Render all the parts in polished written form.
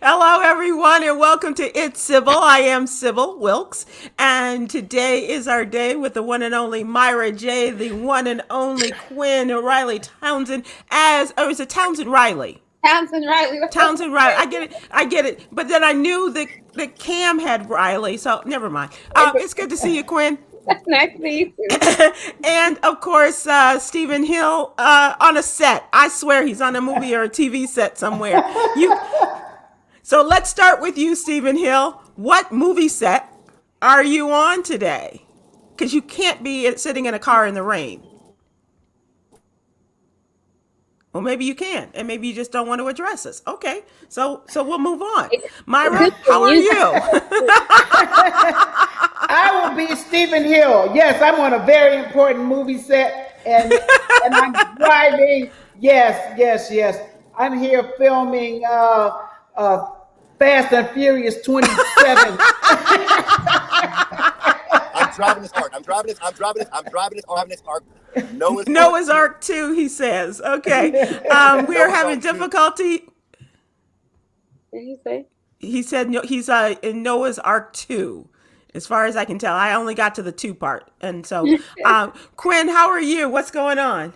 Hello, everyone, and welcome to It's Sybil. I am Sybil Wilkes, and today is our day with the one and only Myra J., the one and only Kwyn Riley Townsend, is it Townsend Riley? Townsend Riley. Townsend Riley. I get it. But then I knew that Cam had Riley, so never mind. It's good to see you, Kwyn. Nice to meet you. And of course, Stephen Hill on a set. I swear he's on a movie or a TV set somewhere. So let's start with you, Stephen Hill. What movie set are you on today? Because you can't be sitting in a car in the rain. Well, maybe you can, and maybe you just don't want to address us. Okay, so we'll move on. Myra, how are you? I will be Stephen Hill. Yes, I'm on a very important movie set, and I'm driving. Yes. I'm here filming Fast and Furious 27. I'm driving this ark. Noah's Ark 2, he says. Okay. We are having difficulty. What did he say? He said he's in Noah's Ark 2. As far as I can tell, I only got to the 2 part. And so, Kwyn, how are you? What's going on?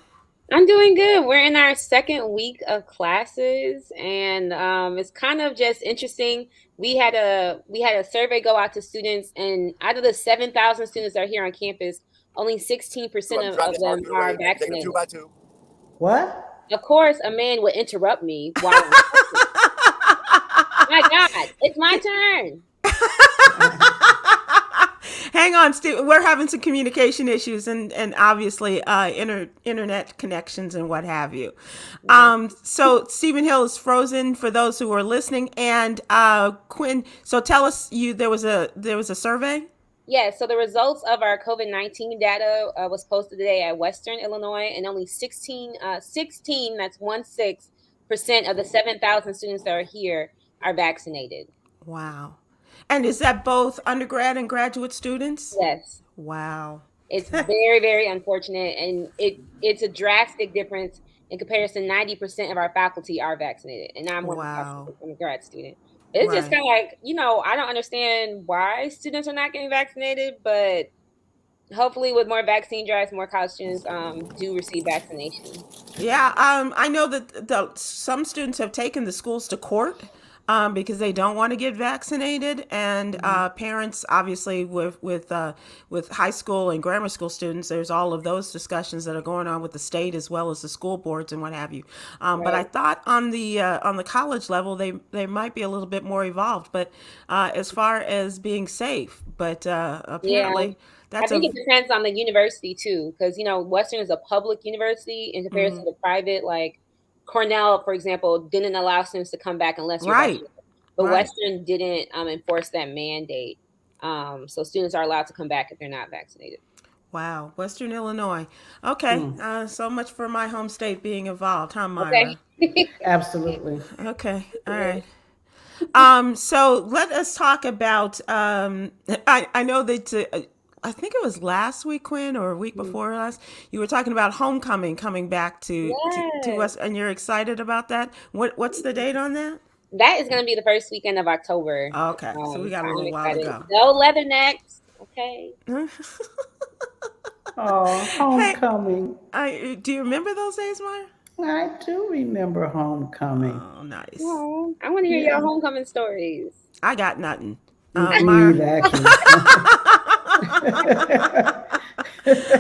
I'm doing good. We're in our second week of classes, and it's kind of just interesting. We had a survey go out to students, and out of the 7,000 students that are here on campus, only 16% of them are vaccinated. 2 by 2. What? Of course, a man would interrupt me while I'm my God, it's my turn. Hang on, Steve. We're having some communication issues and obviously internet connections and what have you. So Stephen Hill is frozen for those who are listening. And Kwyn, so tell us, there was a survey? Yeah, so the results of our COVID-19 data was posted today at Western Illinois, and only 16, that's 16% of the 7,000 students that are here are vaccinated. Wow. And is that both undergrad and graduate students? Yes. Wow. It's very, very unfortunate. And it's a drastic difference in comparison. 90% of our faculty are vaccinated. And I'm one of a grad student. It's just kind of like, I don't understand why students are not getting vaccinated, but hopefully with more vaccine drives, more college students do receive vaccination. Yeah, I know that some students have taken the schools to court because they don't want to get vaccinated, and parents, obviously, with high school and grammar school students, there's all of those discussions that are going on with the state as well as the school boards and what have you. But I thought on the college level they might be a little bit more evolved, but as far as being safe, but apparently. Yeah. I think it depends on the university too, because Western is a public university in comparison to private. Like Cornell, for example, didn't allow students to come back unless you're vaccinated. But Western didn't enforce that mandate, so students are allowed to come back if they're not vaccinated. Wow, Western Illinois. Okay, so much for my home state being involved, huh, Myra? Okay. Absolutely. Okay, all right. So let us talk about. I know that. I think it was last week, Kwyn, or a week before last. You were talking about homecoming coming back to us, and you're excited about that. What's the date on that? That is going to be the first weekend of October. Okay, so we got a little while to go. No leathernecks, okay. Oh, homecoming. Do you remember those days, Myra? I do remember homecoming. Oh, nice. Oh, I want to hear your homecoming stories. I got nothing. Myra.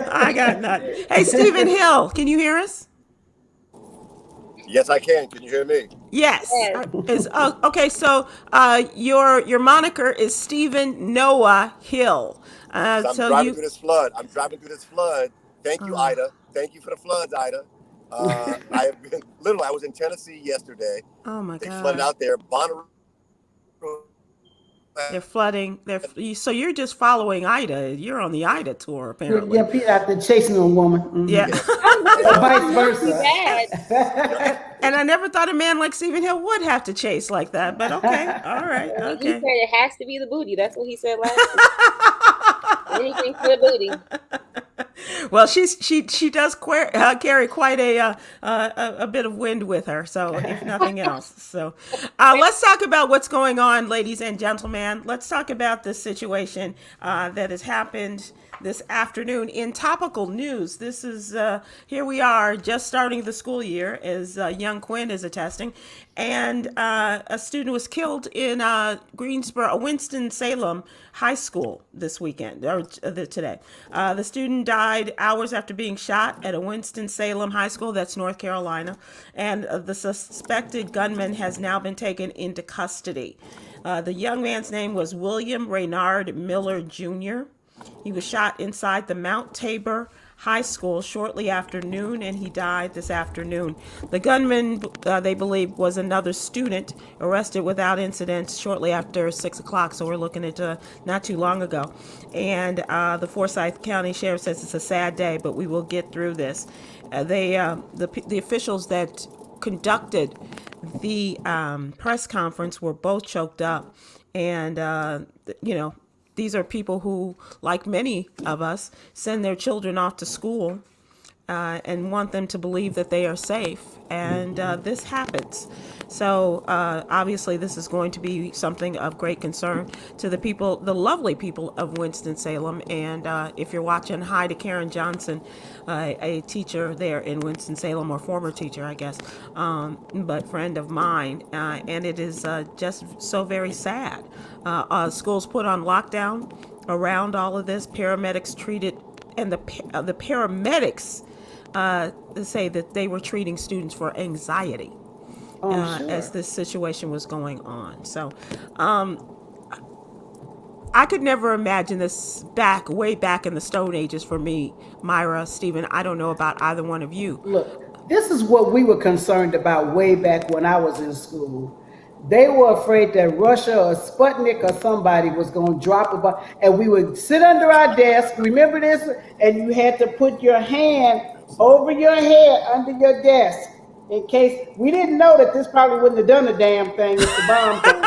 I got nothing. Hey, Stephen Hill, can you hear us? Yes, I can. Can you hear me? Yes. Okay, so your moniker is Stephen Noah Hill. I'm driving through this flood. Thank you, Ida. Thank you for the floods, Ida. I was in Tennessee yesterday. Oh my God. They flooded out there. Bonnaroo. They're flooding. So you're just following Ida. You're on the Ida tour, apparently. Yeah, Pete out there chasing a woman. Mm-hmm. Yeah. Vice versa. And I never thought a man like Stephen Hill would have to chase like that. But okay, all right. Okay. He said it has to be the booty. That's what he said last week. Anything for the booty. Well, she does carry quite a bit of wind with her. So if nothing else, so let's talk about what's going on, ladies and gentlemen. Let's talk about this situation that has happened this afternoon in topical news. This is here we are just starting the school year, as young Kwyn is attesting, and a student was killed in Greensboro, Winston-Salem High School this weekend or today. The student died hours after being shot at a Winston-Salem High School, that's North Carolina, and the suspected gunman has now been taken into custody. The young man's name was William Raynard Miller Jr. He was shot inside the Mount Tabor High School shortly after noon, and he died this afternoon. The gunman, they believe, was another student arrested without incident shortly after 6 o'clock, so we're looking at not too long ago. And the Forsyth County Sheriff says it's a sad day, but we will get through this. The officials that conducted the press conference were both choked up, and these are people who, like many of us, send their children off to school and want them to believe that they are safe. And this happens. So obviously this is going to be something of great concern to the people, the lovely people of Winston-Salem. And if you're watching, hi to Karen Johnson, a teacher there in Winston-Salem, or former teacher, I guess, but friend of mine. And it is just so very sad. Schools put on lockdown around all of this. Paramedics treated, and the paramedics say that they were treating students for anxiety as this situation was going on. So I could never imagine this way back in the Stone Ages for me, Myra, Stephen. I don't know about either one of you. Look, this is what we were concerned about way back when I was in school. They were afraid that Russia or Sputnik or somebody was going to drop a bomb, and we would sit under our desk. Remember this? And you had to put your hand over your head under your desk in case. We didn't know that this probably wouldn't have done a damn thing if the bomb came.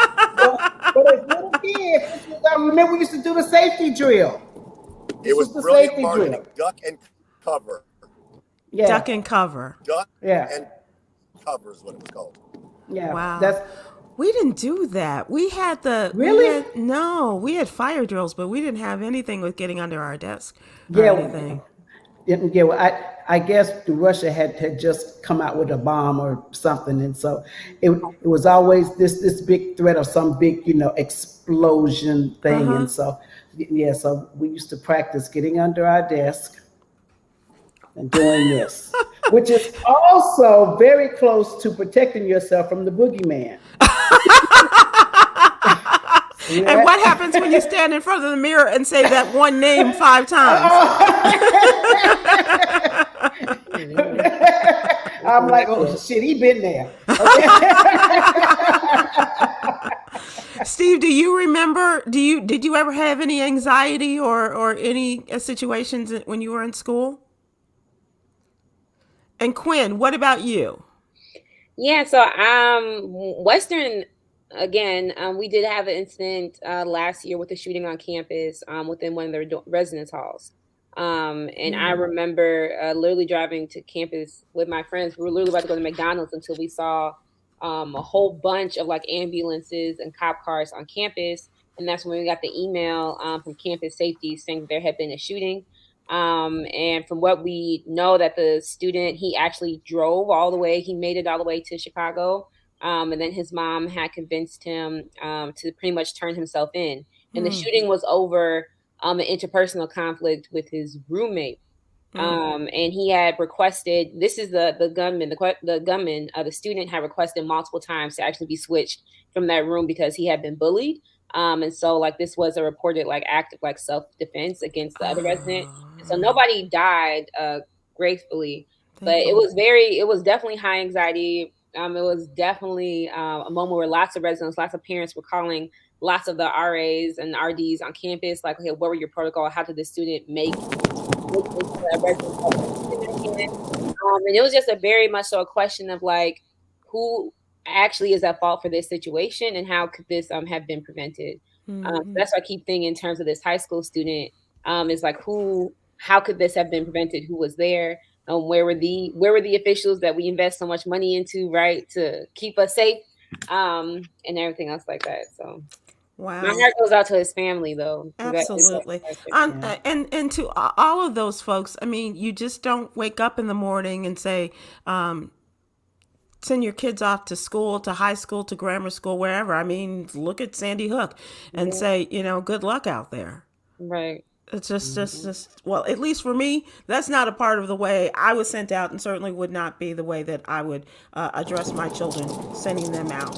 But as little kids, I remember we used to do the safety drill. It was the brilliant marketing. Duck and cover. Yeah. Duck and cover. Duck and cover is what it was called. Yeah. Wow. We didn't do that. We had Really? We had fire drills, but we didn't have anything with getting under our desk or anything. Yeah, well, I guess Russia had just come out with a bomb or something, and so it was always this big threat of some big explosion thing, and so so we used to practice getting under our desk and doing this, which is also very close to protecting yourself from the boogeyman. And what happens when you stand in front of the mirror and say that one name 5 times? I'm like, oh shit, he been there. Okay. Steve, do you remember? Did you ever have any anxiety or any situations when you were in school? And Kwyn, what about you? Yeah, so Western. Again, we did have an incident last year with a shooting on campus within one of their residence halls. And I remember literally driving to campus with my friends. We were literally about to go to McDonald's until we saw a whole bunch of like ambulances and cop cars on campus. And that's when we got the email from campus safety saying there had been a shooting. And from what we know, that the student, he actually drove all the way. He made it all the way to Chicago. And then his mom had convinced him to pretty much turn himself in. And the shooting was over an interpersonal conflict with his roommate. And he had requested, this is the gunman, the student had requested multiple times to actually be switched from that room because he had been bullied. And so like this was a reported like act of like self-defense against the other resident. And so nobody died gracefully, but it was definitely high anxiety. It was definitely a moment where lots of residents, lots of parents were calling lots of the RAs and RDs on campus, like, okay, what were your protocol? How did the student make a resident? And it was just a very much so a question of like, who actually is at fault for this situation and how could this have been prevented? That's what I keep thinking in terms of this high school student is like, who how could this have been prevented? Who was there? Where were the officials that we invest so much money into, right, to keep us safe, and everything else like that. So Wow. my heart goes out to his family, though. Absolutely. And to all of those folks, I mean, you just don't wake up in the morning and say, send your kids off to school, to high school, to grammar school, wherever. I mean, look at Sandy Hook and say, good luck out there. Right. It's just, well, at least for me, that's not a part of the way I was sent out, and certainly would not be the way that I would address my children, sending them out.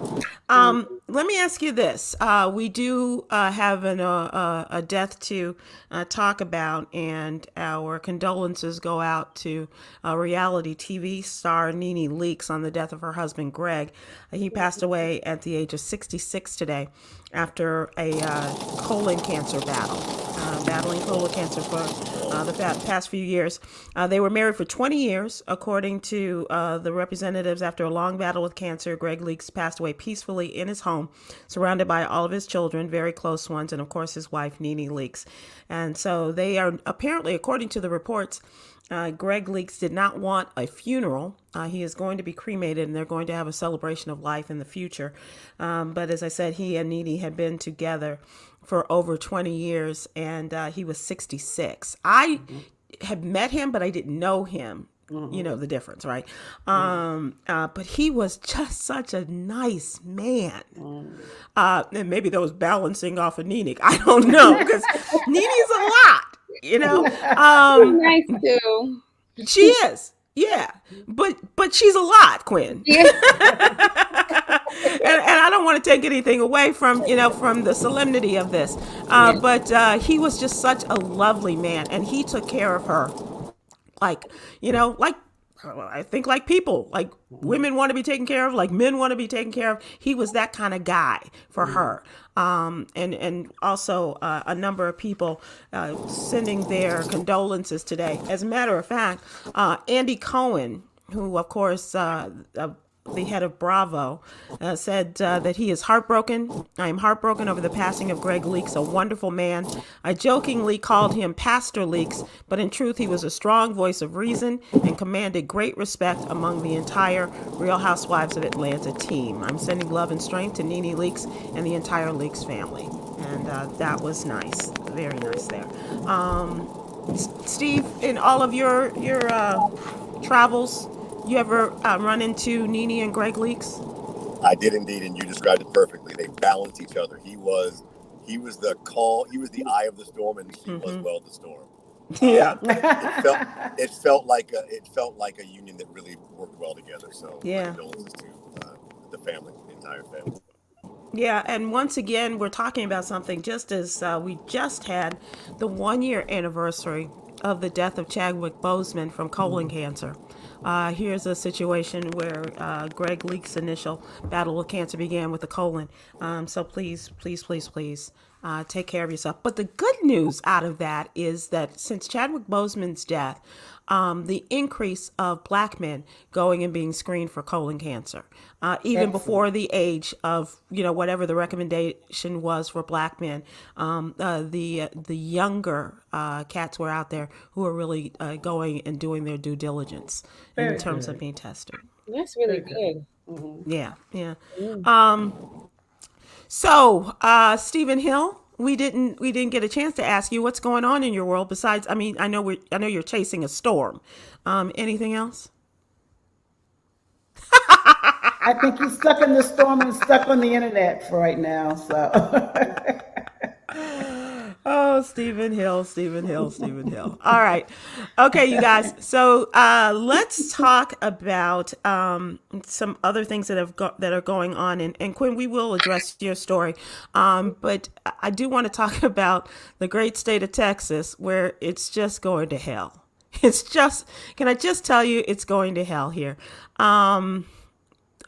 Let me ask you this. We do have a death to talk about, and our condolences go out to reality TV star Nene Leakes on the death of her husband, Greg. He passed away at the age of 66 today after a colon cancer battle. Battling colon cancer for the past few years. They were married for 20 years, according to the representatives. After a long battle with cancer, Greg Leakes passed away peacefully in his home, surrounded by all of his children, very close ones, and of course his wife, Nene Leakes. And so they are apparently, according to the reports, Greg Leakes did not want a funeral. He is going to be cremated, and they're going to have a celebration of life in the future. But as I said, he and Nene had been together for over 20 years, and he was 66. I had met him, but I didn't know him. You know the difference, right? But he was just such a nice man. And maybe that was balancing off of Nene. I don't know, because Nene's a lot. Nice too. She is, yeah, but she's a lot, Kwyn. Yeah. and I don't want to take anything away from from the solemnity of this, but he was just such a lovely man, and he took care of her, like I think like people, like women want to be taken care of, like men want to be taken care of. He was that kind of guy for her. And also a number of people sending their condolences today. As a matter of fact, Andy Cohen, who of course the head of Bravo, said that he is heartbroken. I am heartbroken over the passing of Greg Leakes, a wonderful man. I jokingly called him Pastor Leakes, but in truth, he was a strong voice of reason and commanded great respect among the entire Real Housewives of Atlanta team. I'm sending love and strength to Nene Leakes and the entire Leakes family. And that was nice. Very nice there. Steve, in all of your travels, you ever run into Nene and Greg Leakes? I did indeed, and you described it perfectly. They balanced each other. He was the calm. He was the eye of the storm, and she was the storm. Yeah. It felt like a union that really worked well together. So yeah, condolences to the family, the entire family. Yeah, and once again, we're talking about something just as we just had the 1-year anniversary of the death of Chadwick Boseman from colon cancer. Here's a situation where Greg Leakes' initial battle with cancer began with the colon. So please take care of yourself. But the good news out of that is that since Chadwick Boseman's death, the increase of Black men going and being screened for colon cancer, even before the age of whatever the recommendation was for Black men, the younger cats were out there who are really going and doing their due diligence in terms of being tested. That's really good. Mm-hmm. Yeah. So, Stephen Hill, we didn't get a chance to ask you what's going on in your world besides. I mean, I know you're chasing a storm. Anything else? I think he's stuck in the storm and stuck on the internet for right now. So. Oh, Stephen Hill. All right. Okay, you guys. So let's talk about some other things that are going on. And Kwyn, we will address your story. But I do want to talk about the great state of Texas, where it's just going to hell. Can I just tell you, it's going to hell here.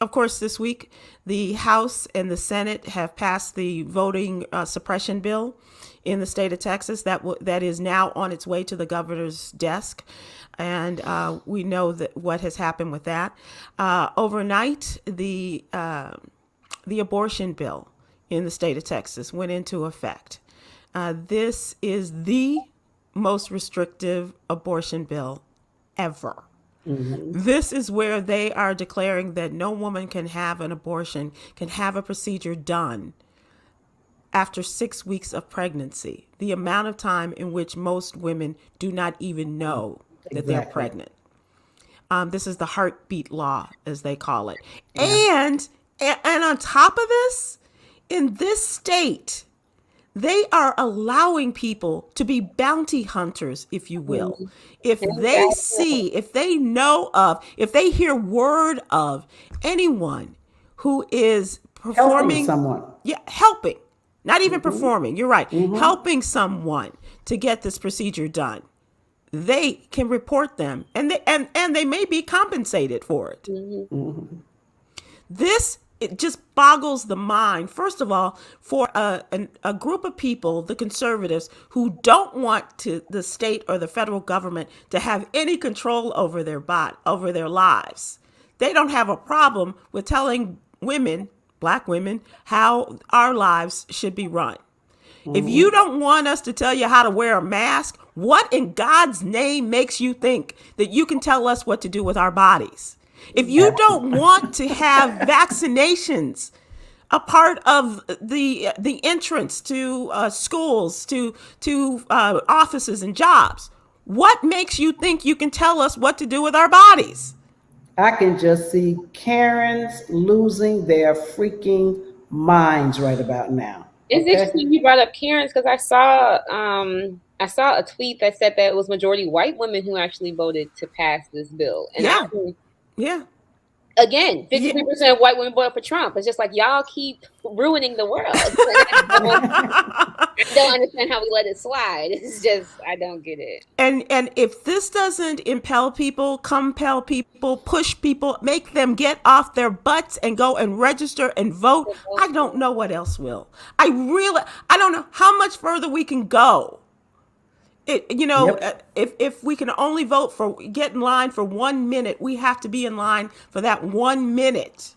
Of course, this week, the House and the Senate have passed the voting suppression bill in the state of Texas that is now on its way to the governor's desk. And we know that what has happened with that. Overnight, the abortion bill in the state of Texas went into effect. This is the most restrictive abortion bill ever. Mm-hmm. This is where they are declaring that no woman can have an abortion, can have a procedure done after 6 weeks of pregnancy, the amount of time in which most women do not even know that they're pregnant. This is the heartbeat law, as they call it. Yeah. And on top of this, in this state, they are allowing people to be bounty hunters, if you will. If they see, if they know of, if they hear word of anyone who is performing, helping someone. Yeah, helping, not even performing. You're right. Helping someone to get this procedure done. They can report them, and they may be compensated for it. This, it just boggles the mind, first of all, for a group of people, the conservatives, who don't want the state or the federal government to have any control over their over their lives. They don't have a problem with telling women, Black women, how our lives should be run. If you don't want us to tell you how to wear a mask, what in God's name makes you think that you can tell us what to do with our bodies? If you don't want to have vaccinations a part of the entrance to schools, to offices and jobs, what makes you think you can tell us what to do with our bodies? I can just see Karens losing their freaking minds right about now. It's interesting you brought up Karens, because I saw a tweet that said that it was majority white women who actually voted to pass this bill. And again, 53% of white women voted for Trump. It's just like, y'all keep ruining the world. I don't understand how we let it slide. It's just, I don't get it. And if this doesn't compel people, push people, make them get off their butts and go and register and vote, I don't know what else will. I don't know how much further we can go. If we can only get in line for 1 minute, we have to be in line for that 1 minute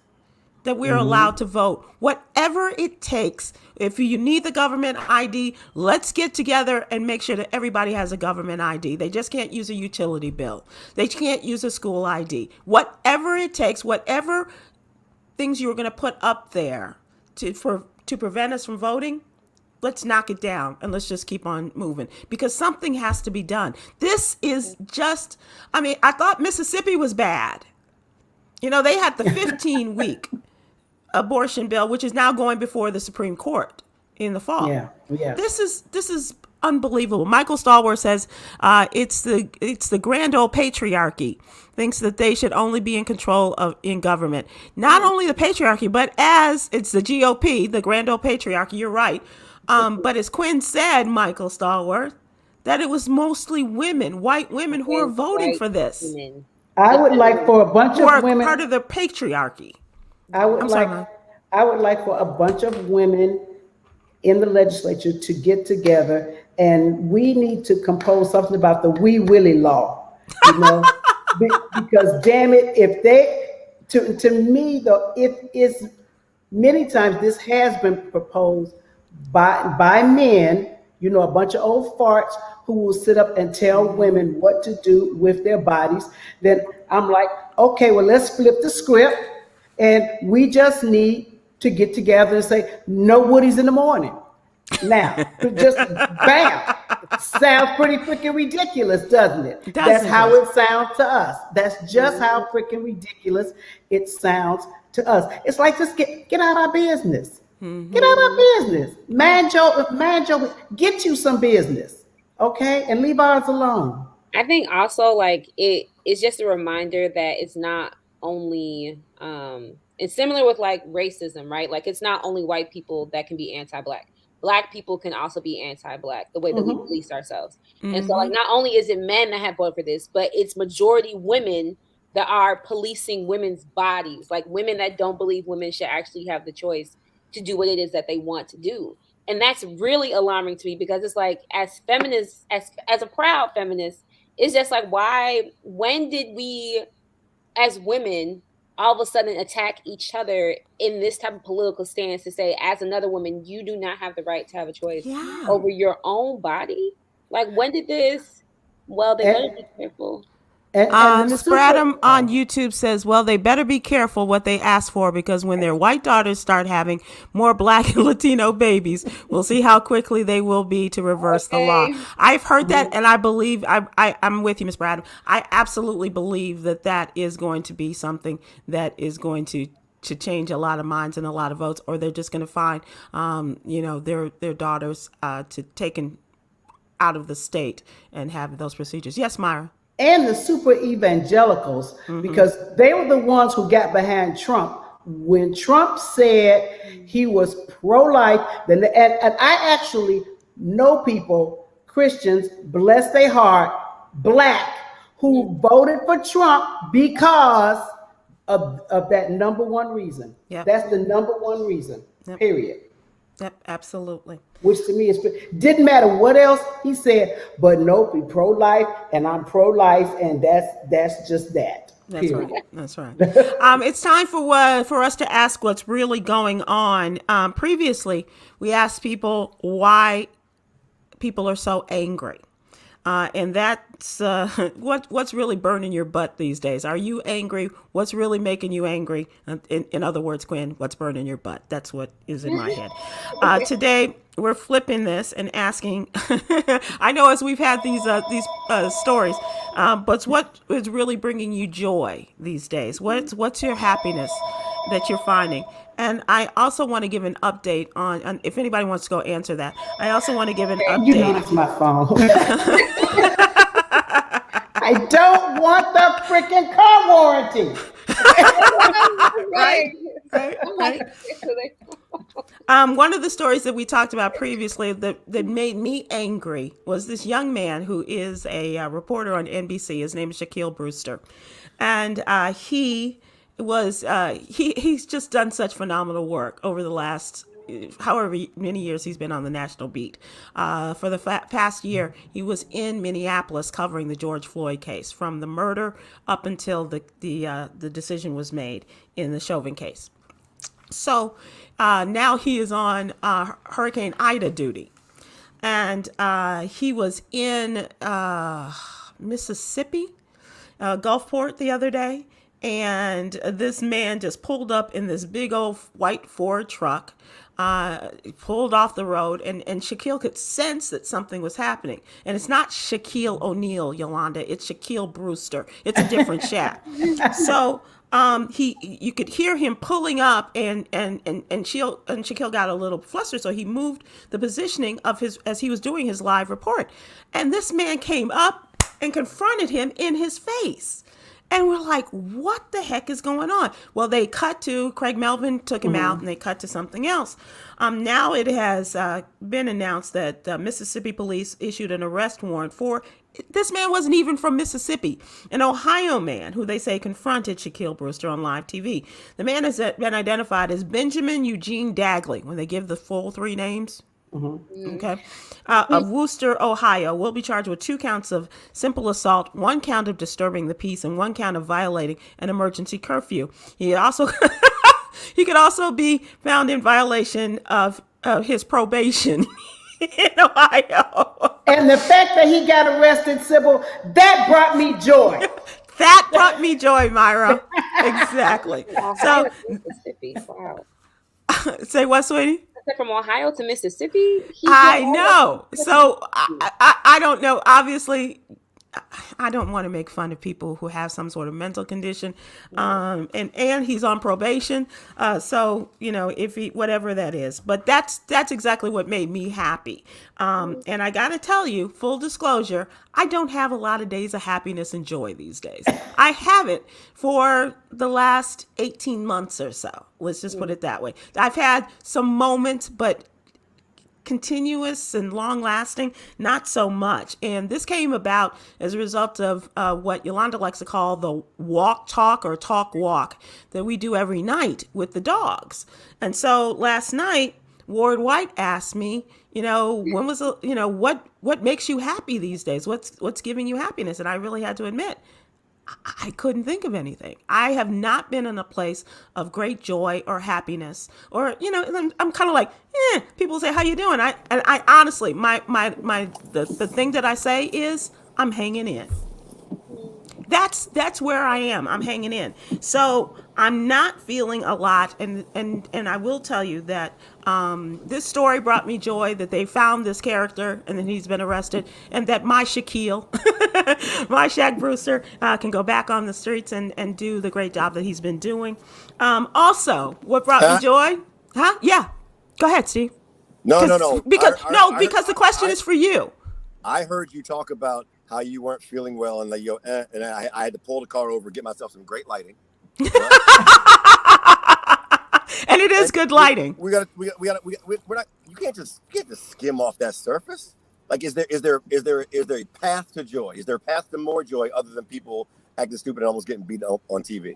that we're allowed to vote. Whatever it takes. If you need the government ID, let's get together and make sure that everybody has a government ID. They just can't use a utility bill. They can't use a school ID. Whatever it takes, whatever things you're going to put up there to prevent us from voting, let's knock it down and let's just keep on moving, because something has to be done. This is just, I thought Mississippi was bad. They had the 15-week abortion bill, which is now going before the Supreme Court in the fall. Yeah. This is unbelievable. Michael Stallworth says it's the grand old patriarchy thinks that they should only be in control in government. Not only the patriarchy, but as it's the GOP, the grand old patriarchy. You're right. But as Kwyn said, Michael Stallworth, that it was mostly women, white women, who are voting for this. I would like for a bunch of women, part of the patriarchy. I would like for a bunch of women in the legislature to get together, and we need to compose something about the Wee Willie law, because damn it, if they, to me though, it is many times this has been proposed by men, a bunch of old farts who will sit up and tell women what to do with their bodies. Then I'm like, okay, well, let's flip the script, and we just need to get together and say, no woodies in the morning. Now, just bam. Sounds pretty freaking ridiculous, doesn't it? That's how it sounds to us. That's just how freaking ridiculous it sounds to us. It's like, just get out of our business. Get out of our business. Man, Joe, get you some business, okay? And leave ours alone. I think also, it's just a reminder that it's not only, it's similar with racism, right? It's not only white people that can be anti-Black. Black people can also be anti-Black, the way that we police ourselves. And so not only is it men that have voted for this, but it's majority women that are policing women's bodies, women that don't believe women should actually have the choice to do what it is that they want to do. And that's really alarming to me, because it's as feminists, as a proud feminist, it's just when did we as women all of a sudden attack each other in this type of political stance to say, as another woman, you do not have the right to have a choice over your own body? Like, when did this? Well, they better be careful. And the Ms. super, Bradham on YouTube says, well, they better be careful what they ask for, because when their white daughters start having more Black and Latino babies, we'll see how quickly they will be to reverse the law. I've heard that, and I believe, I'm with you, Ms. Bradham. I absolutely believe that is going to be something that is going to change a lot of minds and a lot of votes, or they're just going to find, their daughters to taken out of the state and have those procedures. Yes, Myra. and the super evangelicals, because they were the ones who got behind Trump. When Trump said he was pro-life, and I actually know people, Christians, bless their heart, Black, who voted for Trump because of that number one reason. Yep. That's the number one reason, period. Yep, absolutely. Which to me didn't matter what else he said, but nope, he pro-life, and I'm pro-life, and that's just that. That's period. right. That's right. It's time for us to ask what's really going on. Previously, we asked people why people are so angry. And that's what's really burning your butt these days. Are you angry? What's really making you angry? In other words, Kwyn, what's burning your butt? That's what is in my head. Today, we're flipping this and asking, I know as we've had these stories, but what is really bringing you joy these days? What's your happiness that you're finding? And I also want to give an update on if anybody wants to go answer that. I also want to give an update. You know it's my phone. I don't want the freaking car warranty. Right. One of the stories that we talked about previously that made me angry was this young man who is a reporter on NBC. His name is Shaquille Brewster, and he was he's just done such phenomenal work over the last however many years he's been on the national beat. For the past year, he was in Minneapolis covering the George Floyd case, from the murder up until the decision was made in the Chauvin case. So now he is on Hurricane Ida duty, and he was in Mississippi, Gulfport, the other day. And this man just pulled up in this big old white Ford truck, pulled off the road, and Shaquille could sense that something was happening. And it's not Shaquille O'Neal, Yolanda, it's Shaquille Brewster. It's a different Shaq. So you could hear him pulling up, and Shaquille got a little flustered, so he moved the positioning of as he was doing his live report. And this man came up and confronted him in his face. And we're like, what the heck is going on? Well, they cut to Craig Melvin took him out, and they cut to something else. Now it has been announced that Mississippi police issued an arrest warrant for this man. Wasn't even from Mississippi, an Ohio man who they say confronted Shaquille Brewster on live TV. The man has been identified as Benjamin Eugene Dagley, when they give the full three names. Okay. Of Wooster, Ohio, will be charged with 2 counts of simple assault, 1 count of disturbing the peace, and 1 count of violating an emergency curfew. He could also be found in violation of his probation in Ohio. And the fact that he got arrested, Sybil, that brought me joy. That brought me joy, Myra. Exactly. So, Mississippi. Wow. Say what, sweetie? From Ohio to Mississippi? I know. So I don't know. Obviously, I don't want to make fun of people who have some sort of mental condition. And he's on probation. So, if he, whatever that is, but that's exactly what made me happy. And I got to tell you, full disclosure, I don't have a lot of days of happiness and joy these days. I haven't for the last 18 months or so. Let's just put it that way. I've had some moments, but continuous and long lasting, not so much. And this came about as a result of what Yolanda likes to call the walk talk or talk walk that we do every night with the dogs. And so last night, Ward White asked me, when was what makes you happy these days? What's giving you happiness? And I really had to admit, I couldn't think of anything. I have not been in a place of great joy or happiness, or I'm kind of like, people say, "How you doing?" I honestly, the thing that I say is, I'm hanging in. That's where I am. I'm hanging in. So I'm not feeling a lot, and I will tell you that this story brought me joy that they found this character and then he's been arrested, and that my Shaquille, my Shaq Brewster, can go back on the streets and do the great job that he's been doing. Also, what brought me joy? Huh? Yeah. Go ahead, Steve. No. Because the question is for you. I heard you talk about how you weren't feeling well, and and I had to pull the car over, get myself some great lighting. And it is good lighting. We're not. You can't just skim off that surface. Like, is there a path to joy? Is there a path to more joy other than people acting stupid and almost getting beat up on TV?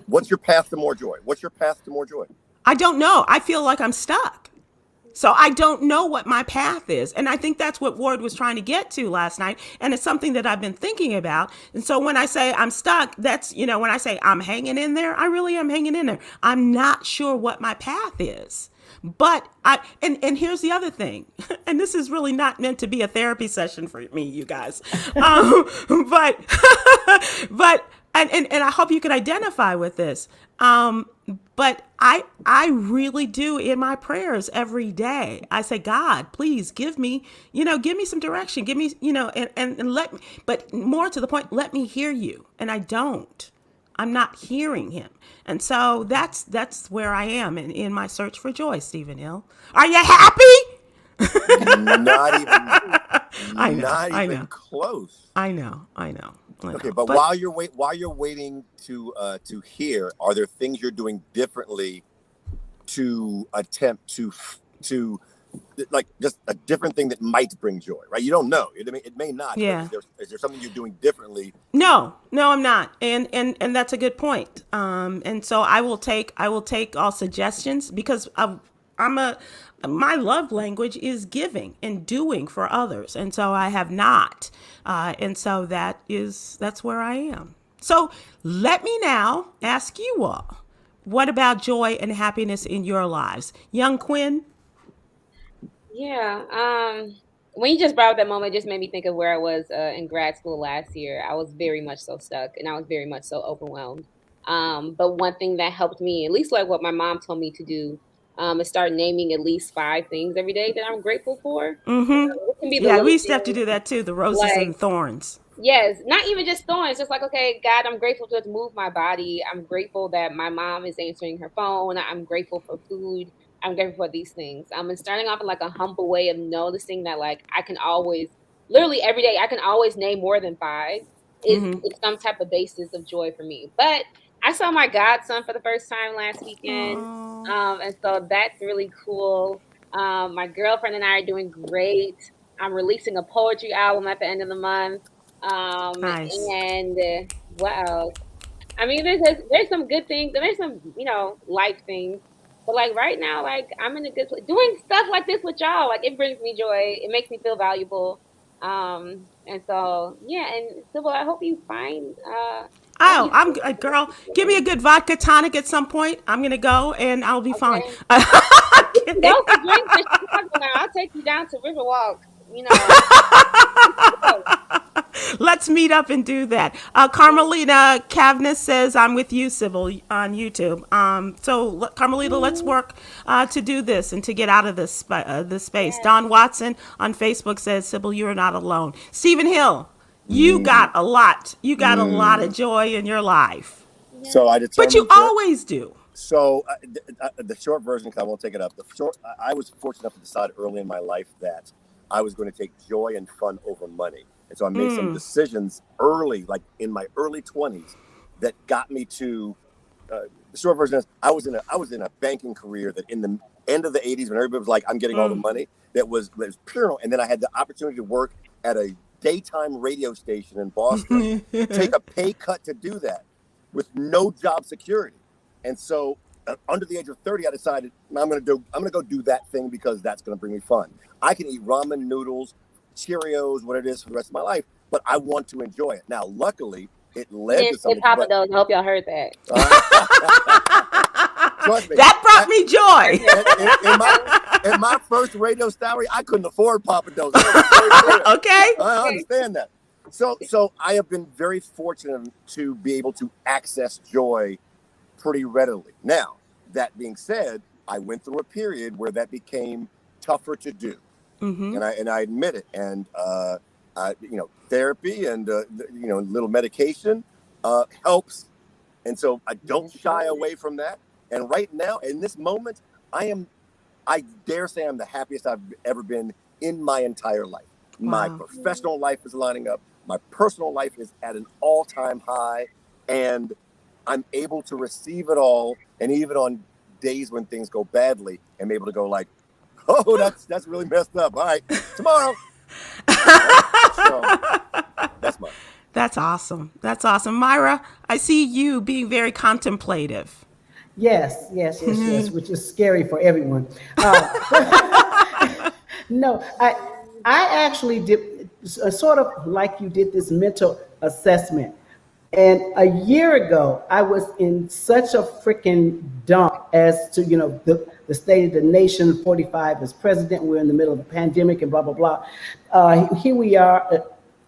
What's your path to more joy? What's your path to more joy? I don't know. I feel like I'm stuck. So I don't know what my path is. And I think that's what Ward was trying to get to last night. And it's something that I've been thinking about. And so when I say I'm stuck, that's, when I say I'm hanging in there, I really am hanging in there. I'm not sure what my path is. But and here's the other thing, and this is really not meant to be a therapy session for me, you guys. But and I hope you can identify with this. But I really do in my prayers every day. I say, God, please give me some direction. Give me, and let me, but more to the point, let me hear you. And I don't. I'm not hearing him. And so that's where I am in my search for joy, Stephen Hill. Are you happy? Not even I know. Close. I know. Okay, but while you're waiting to hear, are there things you're doing differently to attempt to like just a different thing that might bring joy, right? You don't know. It may not. Yeah. Is there something you're doing differently? No, I'm not. And that's a good point. And so I will take all suggestions, because my love language is giving and doing for others. And so I have not. And so that's where I am. So let me now ask you all, what about joy and happiness in your lives? Young Kwyn? Yeah. When you just brought up that moment, it just made me think of where I was in grad school last year. I was very much so stuck, and I was very much so overwhelmed. But one thing that helped me, at least like what my mom told me to do, is start naming at least 5 things every day that I'm grateful for. Mm-hmm. We used to have to do that too, the roses and thorns. Yes, not even just thorns, just like, okay, God, I'm grateful to move my body. I'm grateful that my mom is answering her phone. I'm grateful for food. I'm grateful for these things. And starting off in like a humble way of noticing that, like, I can always, literally every day, I can always name more than 5 is some type of basis of joy for me. But I saw my godson for the first time last weekend. And so that's really cool. My girlfriend and I are doing great. I'm releasing a poetry album at the end of the month. Nice. And what else? I mean, there's some good things, and there's some, life things. But like right now, like I'm in a good place. Doing stuff like this with y'all, like it brings me joy. It makes me feel valuable. And so yeah, and Sybil, I hope you find I'm a girl. Give me a good vodka tonic at some point. I'm gonna go and I'll be fine. Go for drinks in Chicago now. I'll take you down to Riverwalk. Let's meet up and do that. Carmelita Cavness says, I'm with you, Sybil, on YouTube. So Carmelita, let's work to do this and to get out of this space. Yes. Don Watson on Facebook says, Sybil, you are not alone. Stephen Hill, you got a lot. You got a lot of joy in your life. So I determined, but you always do. So the short version, because I won't take it up. I was fortunate enough to decide early in my life that I was going to take joy and fun over money. And so I made some decisions early, like in my early 20s, that got me to the short version is I was in a banking career that in the end of the 80s, when everybody was like, I'm getting all the money, that was pure. And then I had the opportunity to work at a daytime radio station in Boston, take a pay cut to do that with no job security. And so under the age of 30, I decided I'm going to go do that thing because that's going to bring me fun. I can eat ramen noodles, Cheerios, what it is for the rest of my life, but I want to enjoy it. Now, luckily, it led to something. Papa Do's. I hope y'all heard that. Trust me, that brought me joy. In my first radio salary, I couldn't afford Papa Do's. Okay, I understand that. So I have been very fortunate to be able to access joy pretty readily. Now, that being said, I went through a period where that became tougher to do, and I admit it. And therapy and little medication helps, and so I don't shy away from that. And right now, in this moment, I dare say I'm the happiest I've ever been in my entire life. Wow. My professional life is lining up. My personal life is at an all-time high, and I'm able to receive it all. And even on days when things go badly, I'm able to go like, "Oh, that's really messed up. All right, tomorrow." So, that's mine. That's awesome. That's awesome. Myra, I see you being very contemplative. Yes, which is scary for everyone. No, I actually did sort of like you did this mental assessment. And a year ago, I was in such a freaking dump as to, the state of the nation, 45 as president, we're in the middle of a pandemic and blah, blah, blah. Here we are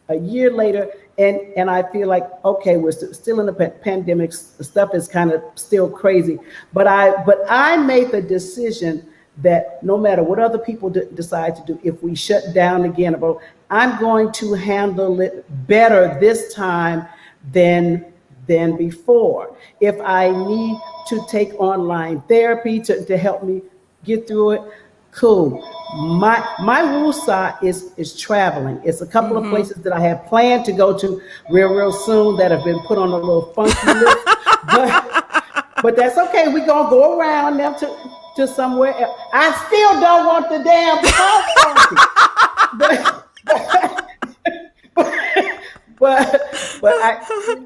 a year later, and I feel like, okay, we're still in the pandemic, stuff is kind of still crazy. But I made the decision that no matter what other people decide to do, if we shut down again, I'm going to handle it better this time than before. If I need to take online therapy to help me get through it, cool. My woosah is traveling. It's a couple of places that I have planned to go to real soon that have been put on a little funky list. But that's okay. We're gonna go around them to somewhere else. I still don't want the damn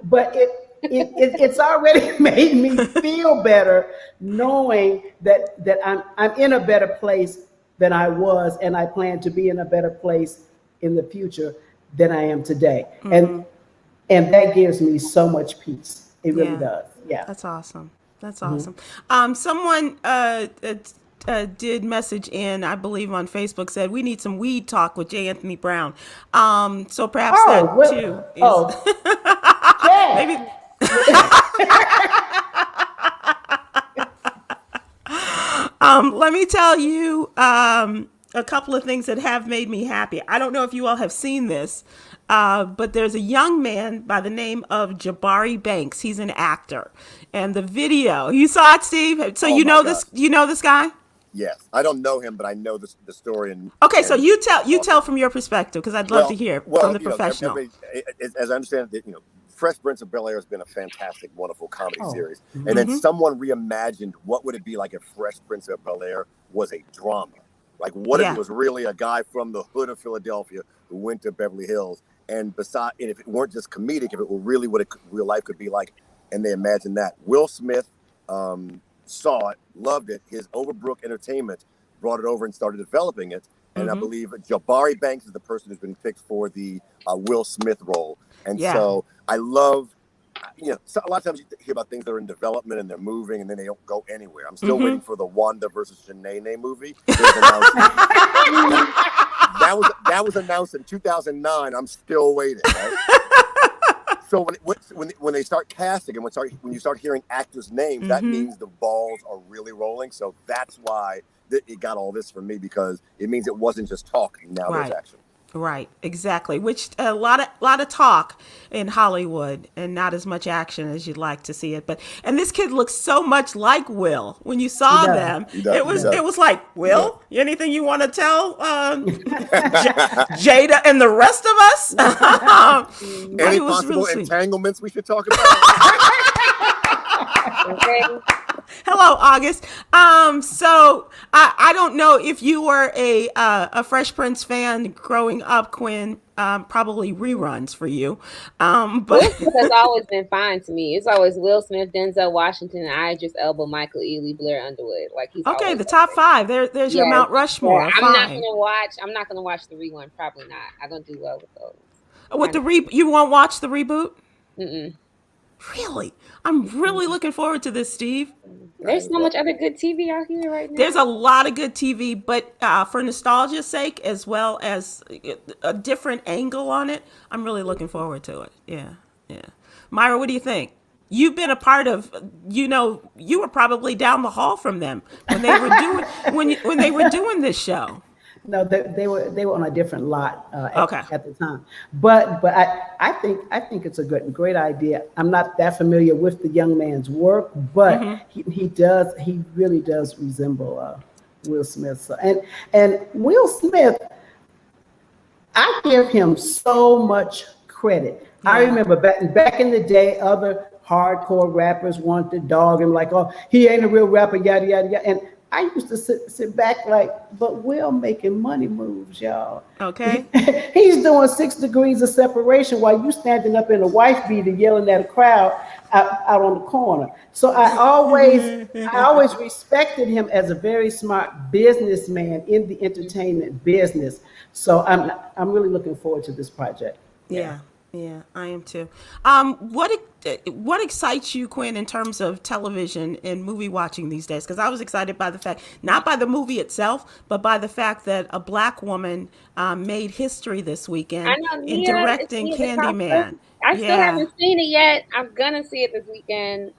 but it's already made me feel better knowing that I'm in a better place than I was, and I plan to be in a better place in the future than I am today. And that gives me so much peace. It really does. Yeah. That's awesome. That's awesome. Someone did message in, I believe on Facebook, said we need some weed talk with J. Anthony Brown. So perhaps too is maybe. Let me tell you a couple of things that have made me happy. I don't know if you all have seen this, but there's a young man by the name of Jabari Banks. He's an actor, and the video, you saw it, Steve. So you know this guy? Yes, I don't know him, but I know the story. Okay, so you tell from your perspective, because I'd love to hear from the professional. As I understand it, Fresh Prince of Bel-Air has been a fantastic, wonderful comedy series. And then someone reimagined what would it be like if Fresh Prince of Bel-Air was a drama. Like, what if it was really a guy from the hood of Philadelphia who went to Beverly Hills, and if it weren't just comedic, if it were really what real life could be like, and they imagined that. Will Smith saw it, loved it. His Overbrook Entertainment brought it over and started developing it. And I believe Jabari Banks is the person who's been picked for the Will Smith role. And so I love, so a lot of times you hear about things that are in development and they're moving and then they don't go anywhere. I'm still waiting for the Wanda versus Shanae movie. That was announced in 2009. I'm still waiting. Right? So when they start casting and when you start hearing actors' names, that means the balls are really rolling. So that's why it got all this for me, because it means it wasn't just talk. Now there's action. Right, exactly. Which a lot of talk in Hollywood and not as much action as you'd like to see it. And this kid looks so much like Will. When you saw them, it was like, Will, anything you want to tell Jada and the rest of us? Any possible entanglements we should talk about? Okay. Hello, August. So I don't know if you were a Fresh Prince fan growing up, Kwyn. Probably reruns for you. But Will Smith has always been fine to me. It's always Will Smith, Denzel Washington, and Idris Elba, Michael Ealy, Blair Underwood. Like, he's okay. The top five. There's your Mount Rushmore. Yeah, I'm not gonna watch the rerun. Probably not. I don't do well with those. You won't watch the reboot? Mm-mm. Really? I'm really looking forward to this, Steve. There's so much other good TV out here right now. There's a lot of good TV, but for nostalgia's sake, as well as a different angle on it, I'm really looking forward to it. Yeah, yeah. Myra, what do you think? You've been a part of, you were probably down the hall from them when they were doing when they were doing this show. No, they were on a different lot Okay. at the time. But I think it's a great idea. I'm not that familiar with the young man's work, but he really does resemble Will Smith. So, and Will Smith, I give him so much credit. I remember back in the day, other hardcore rappers wanted to dog him like, oh, he ain't a real rapper, yada yada yada. And I used to sit back like, but Will making money moves, y'all. Okay. He's doing 6 degrees of separation while you standing up in a wife beater yelling at a crowd out on the corner. So I always respected him as a very smart businessman in the entertainment business. So I'm really looking forward to this project. Yeah. Yeah, I am too. What excites you, Kwyn, in terms of television and movie watching these days? Because I was excited by the fact, not by the movie itself, but by the fact that a Black woman made history this weekend in directing Candyman. I still haven't seen it yet. I'm gonna see it this weekend.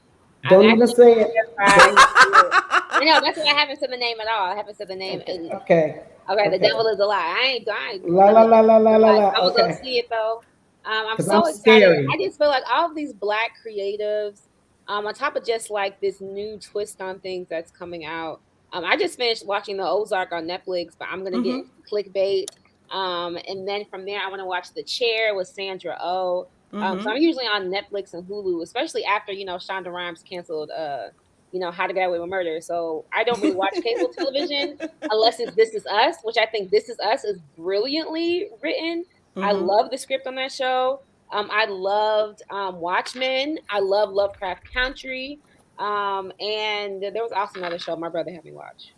Don't even say it. I know, that's why I haven't said the name at all. I haven't said the name. Okay. Okay, the devil is a lie. I ain't. La la la la la la la. I was gonna see it though. I'm so excited. I just feel like all of these Black creatives, on top of just like this new twist on things that's coming out. I just finished watching The Ozark on Netflix, but I'm gonna get clickbait. And then from there, I want to watch The Chair with Sandra Oh. So I'm usually on Netflix and Hulu, especially after Shonda Rhimes canceled How to Get Away with Murder. So I don't really watch cable television unless it's This Is Us, which I think This Is Us is brilliantly written. I love the script on that show. I loved Watchmen. I love Lovecraft Country. And there was also another show my brother had me watch.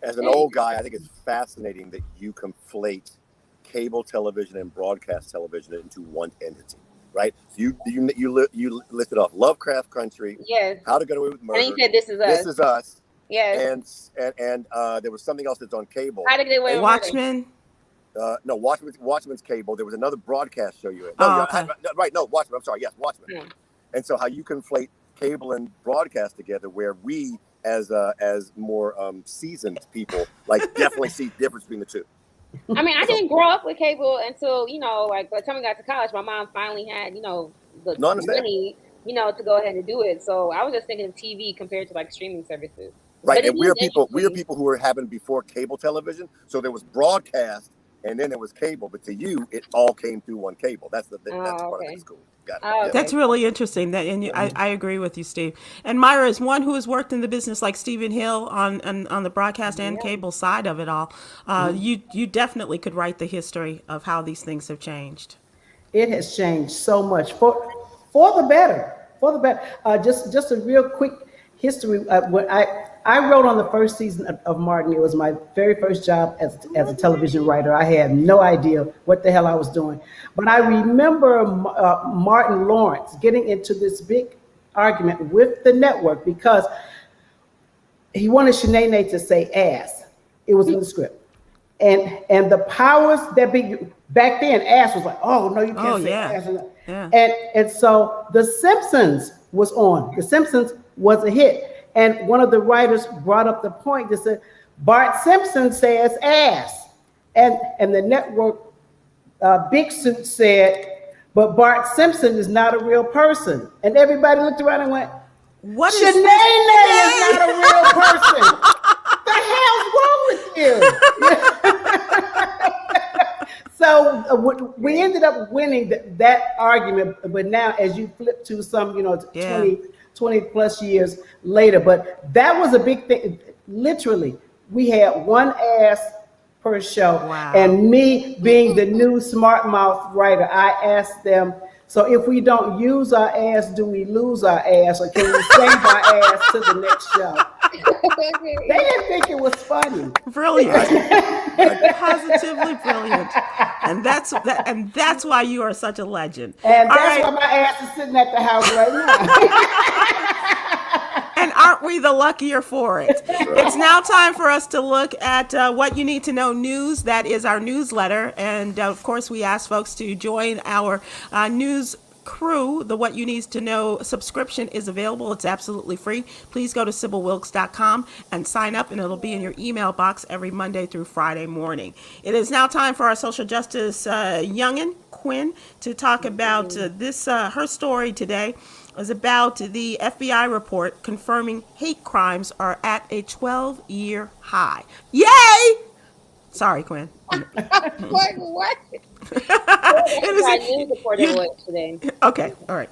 As an old guy, I think it's fascinating that you conflate cable television and broadcast television into one entity, right? So you listed off Lovecraft Country. Yes. How to Get Away with Murder. And you said This Is Us. This Is Us. Yes. And there was something else that's on cable. How to Get Away with Watchmen. No, Watchmen's cable. There was another broadcast show you had. Okay. Watchmen. I'm sorry. Yes, Watchmen. Yeah. And so how you conflate cable and broadcast together, where we as more seasoned people definitely see the difference between the two. I mean, I didn't grow up with cable until by the time I got to college, my mom finally had the money to go ahead and do it. So I was just thinking of TV compared to streaming services. Right, and we are people who were having before cable television. So there was broadcast. And then it was cable, but to you, it all came through one cable. That's part of it. Cool. Got it. Okay. That's really interesting. I agree with you, Steve. And Myra is one who has worked in the business like Stephen Hill on the broadcast and cable side of it all. You definitely could write the history of how these things have changed. It has changed so much for the better. For the better. Just a real quick history. When I wrote on the first season of Martin. It was my very first job as a television writer. I had no idea what the hell I was doing. But I remember Martin Lawrence getting into this big argument with the network because he wanted Shanae to say ass. It was in the script. And the powers that be, back then, ass was like, oh, no, you can't say ass. Yeah. And so The Simpsons was on. The Simpsons was a hit. And one of the writers brought up the point that said, Bart Simpson says ass. And the network Big Suit said, but Bart Simpson is not a real person. And everybody looked around and went, Shanae is not a real person. The hell's wrong with you? So we ended up winning that argument. But now as you flip to some, 20 plus years later, but that was a big thing. Literally, we had one ass per show. Wow. And me being the new smart mouth writer, I asked them So if we don't use our ass, do we lose our ass, or can we save our ass to the next show? They didn't think it was funny. Brilliant. Positively brilliant. And that's why you are such a legend. And All that's right. why my ass is sitting at the house right now. And aren't we the luckier for it? It's now time for us to look at what you need to know news. That is our newsletter. And of course, we ask folks to join our news crew. The What You Need to Know subscription is available. It's absolutely free. Please go to sybylwilkes.com and sign up, and it'll be in your email box every Monday through Friday morning. It is now time for our social justice youngin, Kwyn, to talk about her story today is about the FBI report confirming hate crimes are at a 12-year high. Yay! Sorry, Kwyn. What? News reporter today. Okay, all right.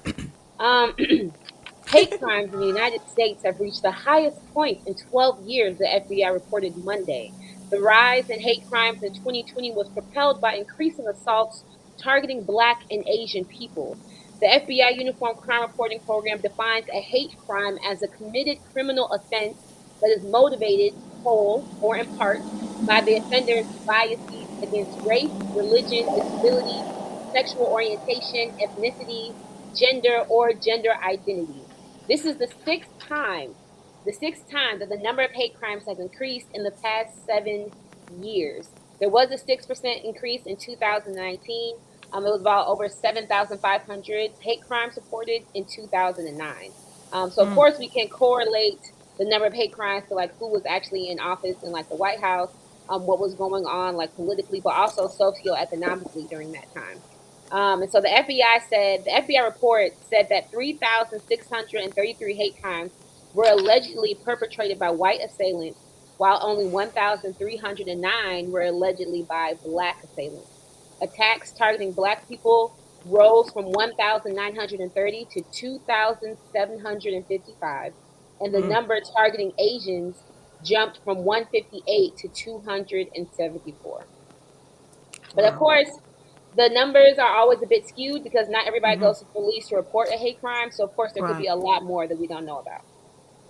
Hate crimes in the United States have reached the highest point in 12 years, the FBI reported Monday. The rise in hate crimes in 2020 was propelled by increasing assaults targeting Black and Asian people. The FBI Uniform Crime Reporting Program defines a hate crime as a committed criminal offense that is motivated, whole or in part, by the offender's biases against race, religion, disability, sexual orientation, ethnicity, gender, or gender identity. This is the sixth time that the number of hate crimes has increased in the past 7 years. There was a 6% increase in 2019. It was about over 7,500 hate crimes reported in 2009. So of course we can correlate the number of hate crimes to like who was actually in office in like the White House, what was going on like politically, but also socioeconomically during that time. And so the FBI report said that 3,633 hate crimes were allegedly perpetrated by white assailants, while only 1,309 were allegedly by Black assailants. Attacks targeting Black people rose from 1,930 to 2,755, and the number targeting Asians jumped from 158 to 274. But of course, the numbers are always a bit skewed because not everybody goes to police to report a hate crime. So of course, there could be a lot more that we don't know about.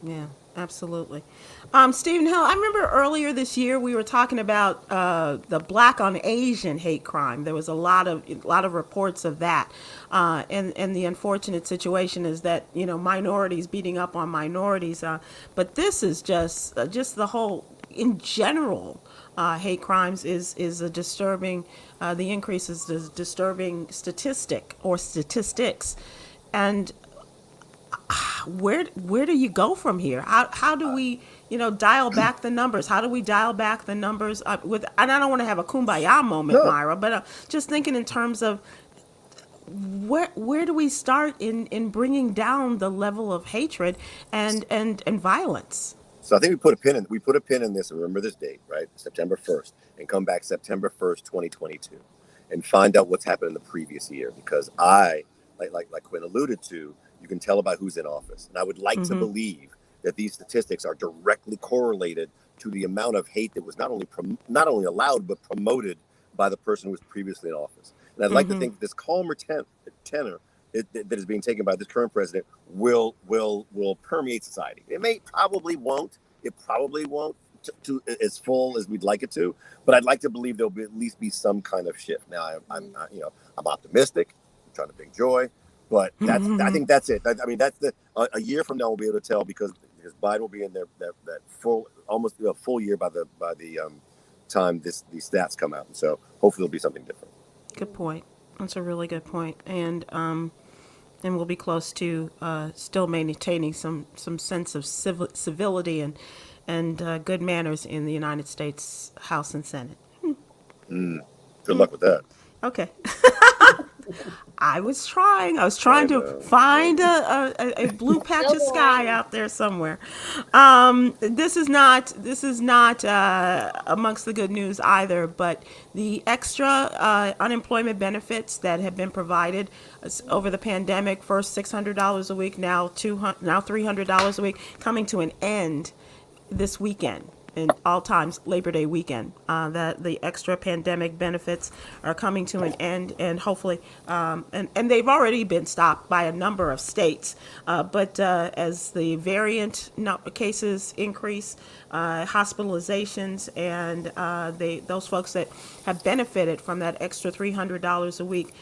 Yeah, absolutely. Stephen Hill, I remember earlier this year we were talking about the Black on Asian hate crime. There was a lot of reports of that, and the unfortunate situation is that minorities beating up on minorities. But this is just the whole in general. Hate crimes is a disturbing. The increase is a disturbing statistics, and where do you go from here? How do we dial back the numbers? How do we dial back the numbers and I don't want to have a kumbaya moment, Myra, but just thinking in terms of where do we start in bringing down the level of hatred and violence? So I think we put a pin in this and remember this date, right? September 1st, and come back September 1st, 2022, and find out what's happened in the previous year. Because like Kwyn alluded to, you can tell about who's in office. And I would like to believe that these statistics are directly correlated to the amount of hate that was not only allowed, but promoted by the person who was previously in office. And I'd like to think this calmer tenor that is being taken by this current president will permeate society. It probably won't to as full as we'd like it to, but I'd like to believe there'll at least be some kind of shift. Now I'm optimistic. I'm trying to bring joy, but I think that's it. I mean, that's a year from now we'll be able to tell because Biden will be in there that almost a full year by the time these stats come out, and so hopefully it'll be something different. Good point. That's a really good point, and we'll be close to still maintaining some sense of civility and good manners in the United States House and Senate. Good luck with that. Okay. I was trying to find a blue patch of sky out there somewhere. This is not amongst the good news either, but the extra unemployment benefits that have been provided over the pandemic, first $600 a week, now $300 a week, coming to an end this weekend. in all times Labor Day weekend, that the extra pandemic benefits are coming to an end, and hopefully, and they've already been stopped by a number of states. But as the variant cases increase, hospitalizations, and those folks that have benefited from that extra $300 a week,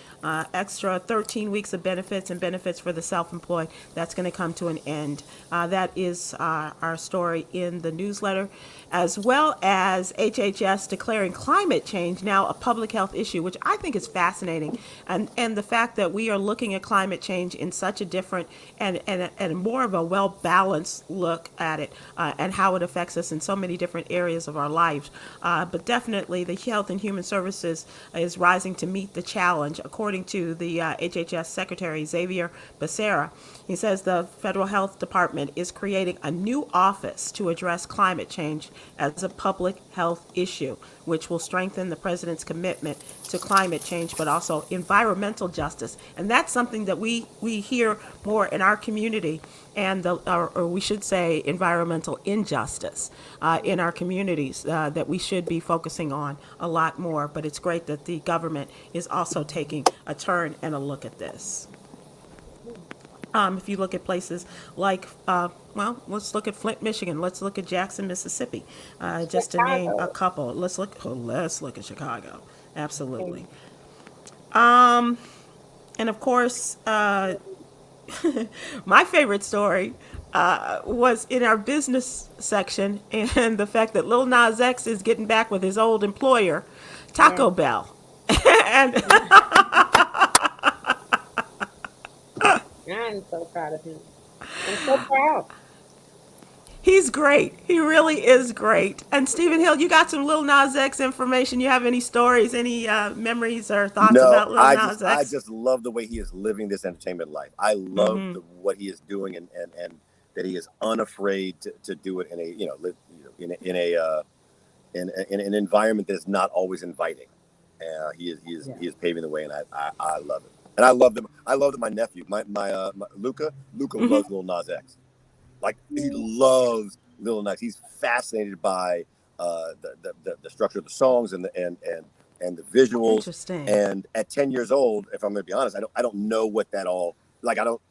extra 13 weeks of benefits and benefits for the self-employed, that's going to come to an end. That is our story in the newsletter, as well as HHS declaring climate change now a public health issue, which I think is fascinating. And the fact that we are looking at climate change in such a different and more of a well-balanced look at it, and how it affects us in so many different areas of our lives. But definitely the Health and Human Services is rising to meet the challenge, according to the HHS Secretary Xavier Becerra. He says the Federal Health Department is creating a new office to address climate change as a public health issue, which will strengthen the president's commitment to climate change, but also environmental justice. And that's something that we hear more in our community, and or we should say environmental injustice in our communities, that we should be focusing on a lot more. But it's great that the government is also taking a turn and a look at this. If you look at places like, let's look at Flint, Michigan. Let's look at Jackson, Mississippi, just to name a couple. Let's look at Chicago. Absolutely. And of course, my favorite story was in our business section, and the fact that Lil Nas X is getting back with his old employer, Taco Bell. And I'm so proud of him. I'm so proud. He's great. He really is great. And Stephen Hill, you got some Lil Nas X information. You have any stories, any memories or thoughts about Lil Nas X? I just love the way he is living this entertainment life. I love what he is doing, and that he is unafraid to do it in an environment that's not always inviting. He is paving the way, and I love it. And I love them. I love that my nephew, my Luca loves Lil Nas X. Like, he loves Lil Nas. He's fascinated by the structure of the songs and the visuals. Interesting. And at 10 years old, if I'm going to be honest, I don't know what that all, like, I don't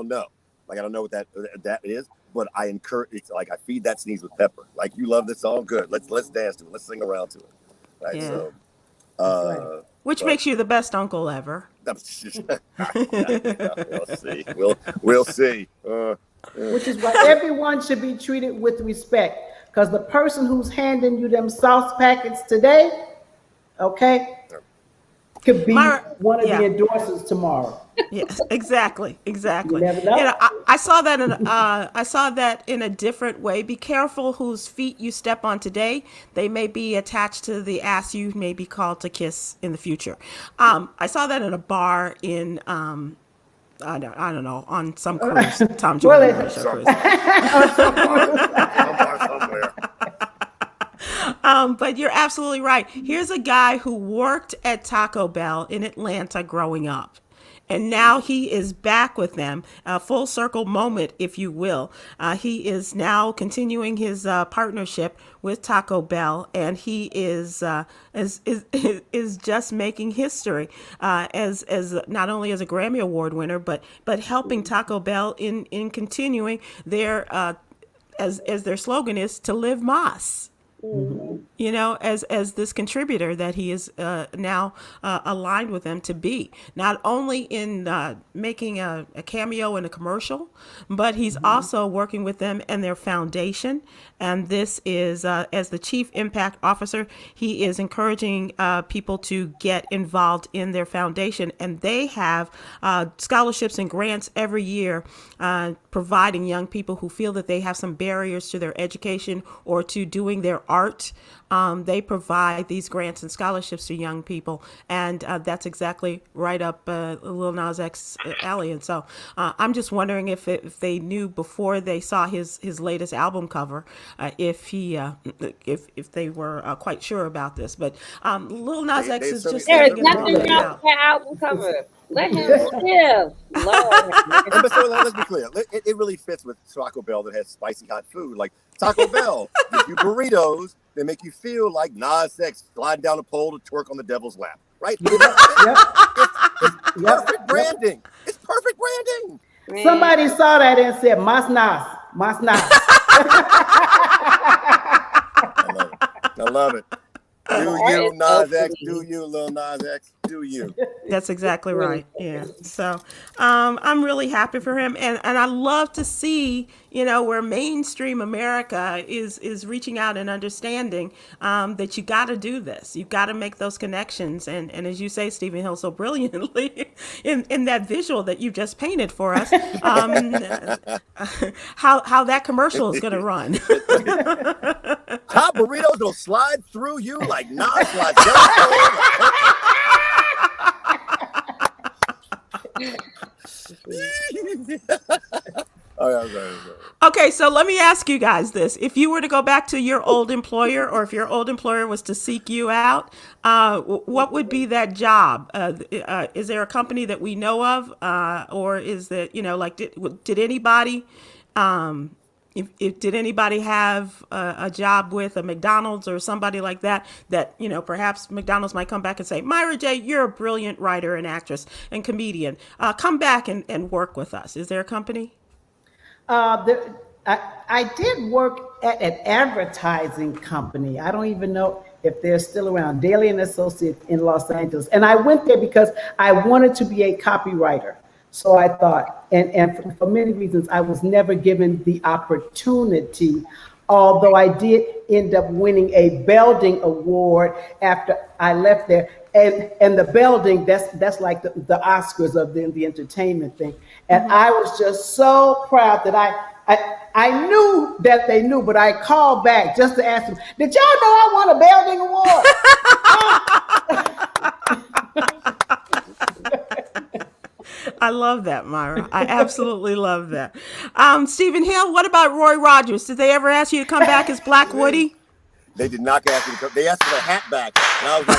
know. Like, I don't know what that is, but I encourage, it's like I feed that sneeze with pepper. Like, you love this song? Good. Let's dance to it. Let's sing around to it. Right. Yeah. So, which makes you the best uncle ever. We'll see. We'll see. Which is why everyone should be treated with respect, because the person who's handing you them sauce packets today, okay, could be one of the endorsers tomorrow. Yes, exactly. You never know. You know, I saw that in a different way. Be careful whose feet you step on today. They may be attached to the ass you may be called to kiss in the future. I saw that in a bar in I don't know, on some cruise, Tom Jordan cruise. But you're absolutely right. Here's a guy who worked at Taco Bell in Atlanta growing up, and now he is back with them, a full circle moment, if you will. He is now continuing his partnership with Taco Bell, and he is just making history as not only as a Grammy Award winner, but helping Taco Bell in continuing their as their slogan is, to live Más. Mm-hmm. You know, as this contributor that he is now aligned with them to be, not only in making a cameo in a commercial, but he's also working with them and their foundation. And this is, as the Chief Impact Officer, he is encouraging people to get involved in their foundation. And they have scholarships and grants every year, providing young people who feel that they have some barriers to their education or to doing their art. They provide these grants and scholarships to young people, and that's exactly right up Lil Nas X alley. And so I'm just wondering if they knew before they saw his latest album cover if they were quite sure about this. But Lil Nas X is just there is getting nothing rolling wrong out. with that album cover. Let him live. Lord. And so let's be clear. It really fits with Taco Bell that has spicy hot food. Like Taco Bell gives you burritos that make you feel like Nas X sliding down a pole to twerk on the devil's lap. Right? It's perfect branding. It's perfect branding. Man. Somebody saw that and said, Mas Nas, Mas Nas. I love it. Do you, Nas X? Do you, Lil Nas X? Do you? That's exactly right. Yeah. So I'm really happy for him, and I love to see where mainstream America is reaching out and understanding that you got to do this. You got to make those connections, and as you say, Stephen Hill, so brilliantly in that visual that you just painted for us, how that commercial is going to run. Hot burritos will slide through you like Nas slides down. Okay, so let me ask you guys this. If you were to go back to your old employer, or if your old employer was to seek you out, what would be that job? Is there a company that we know of? Or is that, did anybody... If did anybody have a job with a McDonald's or somebody like that, perhaps McDonald's might come back and say, Myra J., you're a brilliant writer and actress and comedian. Come back and work with us. Is there a company? I did work at an advertising company. I don't even know if they're still around, Daly and Associates in Los Angeles. And I went there because I wanted to be a copywriter. So I thought, and for many reasons, I was never given the opportunity, although I did end up winning a Belding Award after I left there. And the Belding, that's like the Oscars of the entertainment thing. And I was just so proud that I knew that they knew, but I called back just to ask them, did y'all know I won a Belding Award? I love that, Myra. I absolutely love that. Stephen Hill, what about Roy Rogers? Did they ever ask you to come back as Black Woody? They did not ask me to come. They asked for the hat back. And I was like,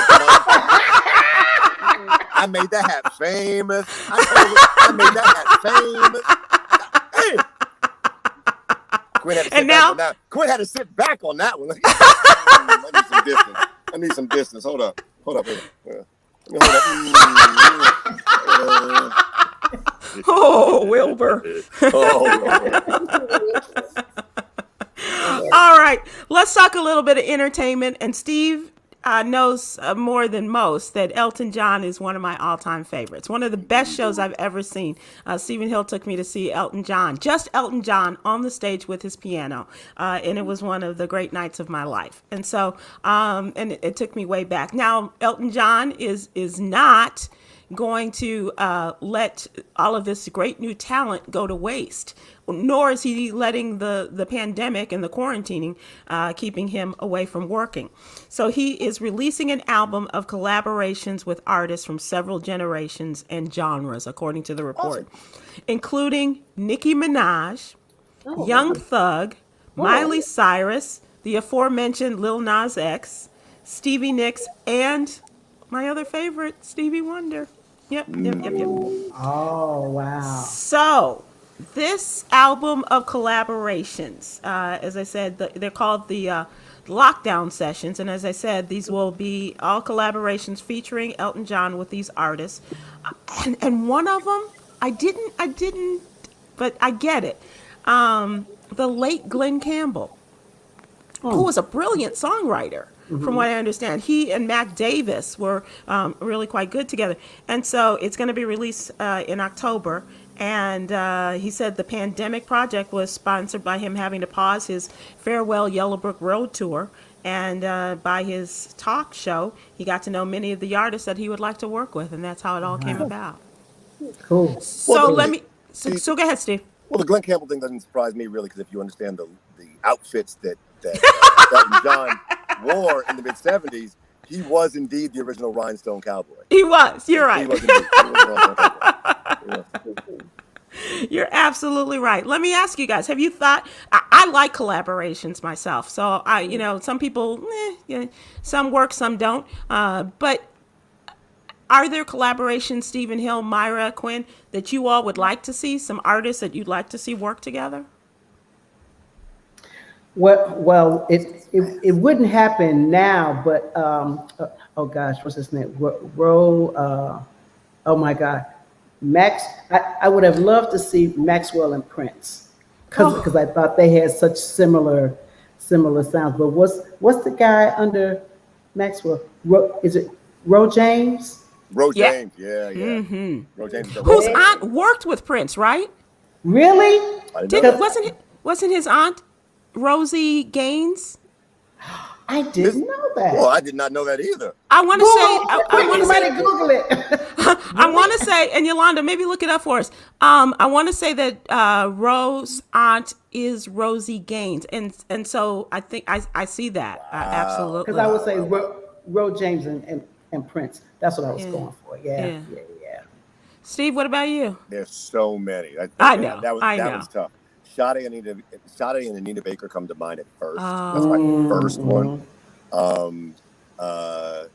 I made that hat famous. I made that hat famous. Hey! Kwyn had to sit back on that one. I need some distance. Hold up. Oh, Wilbur. All right, let's talk a little bit of entertainment. And Steve knows more than most that Elton John is one of my all-time favorites. One of the best shows I've ever seen. Stephen Hill took me to see Elton John, just Elton John on the stage with his piano. And it was one of the great nights of my life. And so, and it took me way back. Now, Elton John is not going to let all of this great new talent go to waste, nor is he letting the pandemic and the quarantining keeping him away from working. So he is releasing an album of collaborations with artists from several generations and genres, according to the report, including Nicki Minaj, Young Thug, Miley Cyrus, the aforementioned Lil Nas X, Stevie Nicks, and my other favorite, Stevie Wonder. Yep. Oh, wow. So this album of collaborations, as I said, they're called the lockdown sessions. And as I said, these will be all collaborations featuring Elton John with these artists. And one of them, I didn't, but I get it. The late Glenn Campbell, who was a brilliant songwriter. From what I understand, he and Mac Davis were really quite good together. And so it's going to be released in October. And he said the pandemic project was sponsored by him having to pause his Farewell Yellowbrook Road tour. And by his talk show, he got to know many of the artists that he would like to work with. And that's how it all came about. Cool. So so go ahead, Steve. Well, the Glenn Campbell thing doesn't surprise me, really, because if you understand the outfits that Elton John wore in the mid-'70s, he was indeed the original rhinestone cowboy. He was. You're right. He was indeed. You're absolutely right. Let me ask you guys, have you thought, I like collaborations myself. So some people, some work, some don't. But are there collaborations, Stephen Hill, Myra, Kwyn, that you all would like to see, some artists that you'd like to see work together? Well, it wouldn't happen now, but oh gosh, what's his name? Oh my God, Max. I would have loved to see Maxwell and Prince because I thought they had such similar sounds. But what's the guy under Maxwell? Is it Ro James? Ro James, yeah. Mm-hmm. Ro James, whose aunt worked with Prince, right? Really? Wasn't his aunt Rosie Gaines? I didn't know that. Well, I did not know that either. I want to say, Google it. I want to say, and Yolanda, maybe look it up for us. I want to say that Rose's aunt is Rosie Gaines, and so I think I see that absolutely. Because I would say Ro James and Prince. That's what I was going for. Yeah. Steve, what about you? There's so many. I know. That was tough. Sade and Anita Baker come to mind at first. That's my first one. Oh my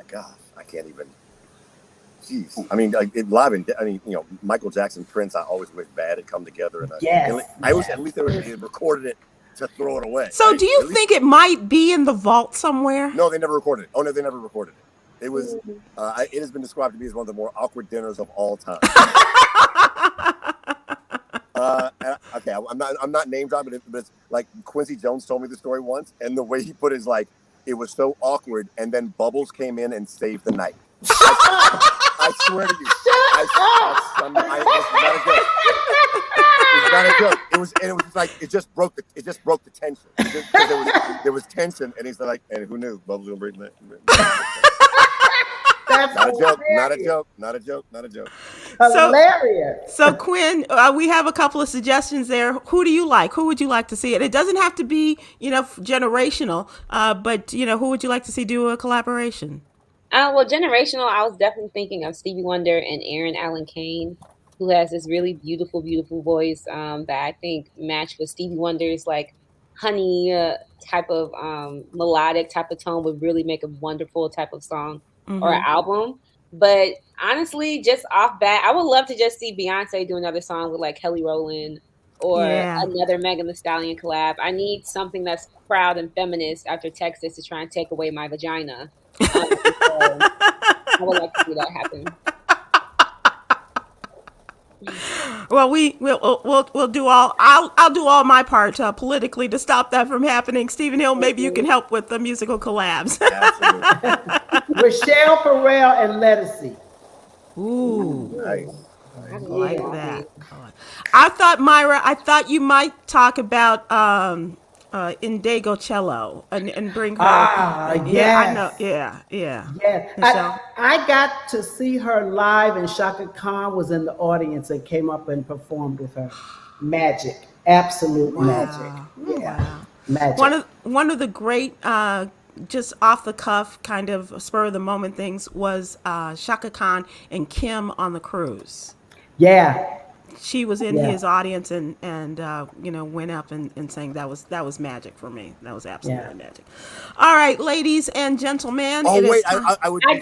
gosh, I can't even. Jeez, I mean, like live and Michael Jackson, Prince. I always wish bad had come together, and I wish at least they recorded it to throw it away. So, do you think it might be in the vault somewhere? No, they never recorded it. Oh no, they never recorded it. It was. It has been described to me as one of the more awkward dinners of all time. Okay, I'm not name dropping it, but it's like Quincy Jones told me the story once, and the way he put it is like it was so awkward, and then Bubbles came in and saved the night. I swear to you, it's not a joke. It was like it just broke the tension. There was tension, and he's like, and who knew Bubbles will bring that? That's not a joke. Hilarious. So Kwyn, we have a couple of suggestions there. Who do you like? Who would you like to see? And it doesn't have to be, generational, but who would you like to see do a collaboration? Well, generational, I was definitely thinking of Stevie Wonder and Aaron Allen Kane, who has this really beautiful, beautiful voice that I think matched with Stevie Wonder's like honey type of melodic type of tone would really make a wonderful type of song or album. But honestly, just off bat, I would love to just see Beyonce do another song with like Kelly Rowland or another Megan Thee Stallion collab. I need something that's proud and feminist after Texas to try and take away my vagina. So I would like to see that happen. Well, we'll do all. I'll do all my part politically to stop that from happening. Stephen Hill, maybe you can help with the musical collabs. Rochelle Farrell and Lettucey. Ooh, nice. I like that. I thought, Myra, you might talk about Indigo Cello and bring her. Yeah, I know. Yeah. Yeah. I got to see her live, and Shaka Khan was in the audience and came up and performed with her. Magic, absolute magic. Yeah, wow. Magic. One of the great, just off the cuff, kind of spur of the moment things was Shaka Khan and Kim on the cruise. Yeah. She was in his audience and went up and sang. That was magic for me. That was absolutely magic. All right, ladies and gentlemen. Oh wait, I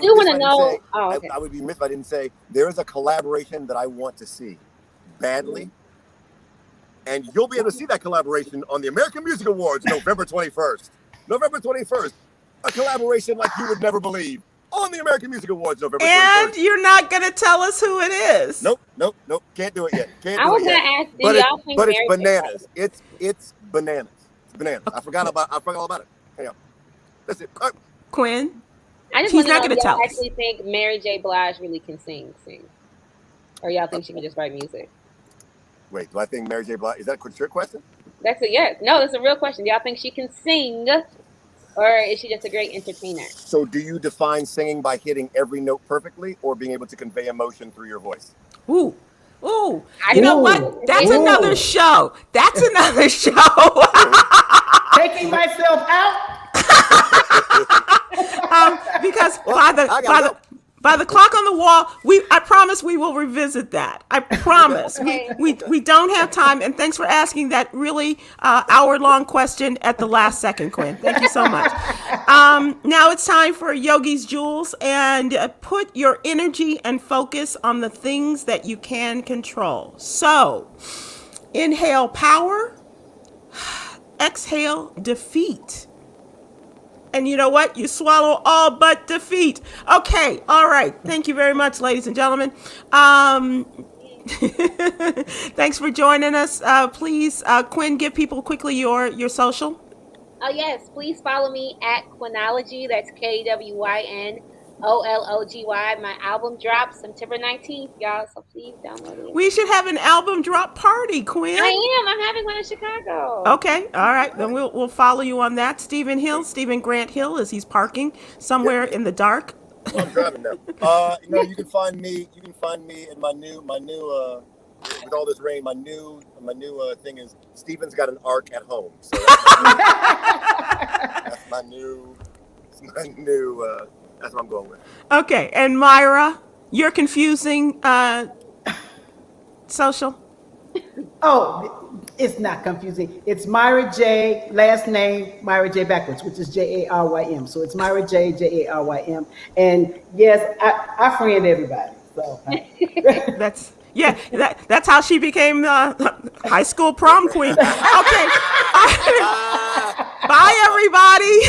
do want to know. Okay. I would be missed if I didn't say there is a collaboration that I want to see badly, and you'll be able to see that collaboration on the American Music Awards, November 21st. November 21st, a collaboration like you would never believe. On the American Music Awards, November 21st. And you're not going to tell us who it is. Nope. Can't do it yet. I was going to ask, do y'all think but it's bananas. It's bananas. It's bananas. I forgot all about it. Hang on. Listen, Kwyn? I just want to know if y'all actually think Mary J. Blige really can sing. Or y'all think she can just write music? Wait, do I think Mary J. Blige, is that a trick question? That's a yes. No, that's a real question. Do y'all think she can sing? Or is she just a great entertainer? So do you define singing by hitting every note perfectly or being able to convey emotion through your voice? Ooh. You know what? That's another show. Taking myself out? Because By the clock on the wall, I promise we will revisit that. I promise. We don't have time. And thanks for asking that really hour-long question at the last second, Kwyn. Thank you so much. Now it's time for Yogi's Jewels, and put your energy and focus on the things that you can control. So, inhale power, exhale defeat. And you know what? You swallow all but defeat. Okay. All right. Thank you very much, ladies and gentlemen. Thanks for joining us. Please, Kwyn, give people quickly your social. Oh, yes. Please follow me at Kwynology. That's KWYNOLOGY. My album drops September 19th, y'all. So please download it. We should have an album drop party, Kwyn. I am. I'm having one in Chicago. Okay. All right. Then we'll follow you on that. Stephen Grant Hill, as he's parking somewhere in the dark. Well, I'm driving now. You can find me in my new with all this rain, my new thing is Stephen's got an ark at home. So that's my new that's what I'm going with. Okay, and Myra, your confusing social. Oh, it's not confusing. It's Myra J, last name Myra J backwards, which is Jarym. So it's Myra J, Jarym. And yes, I friend everybody. So that's how she became high school prom queen. Okay. Bye, everybody.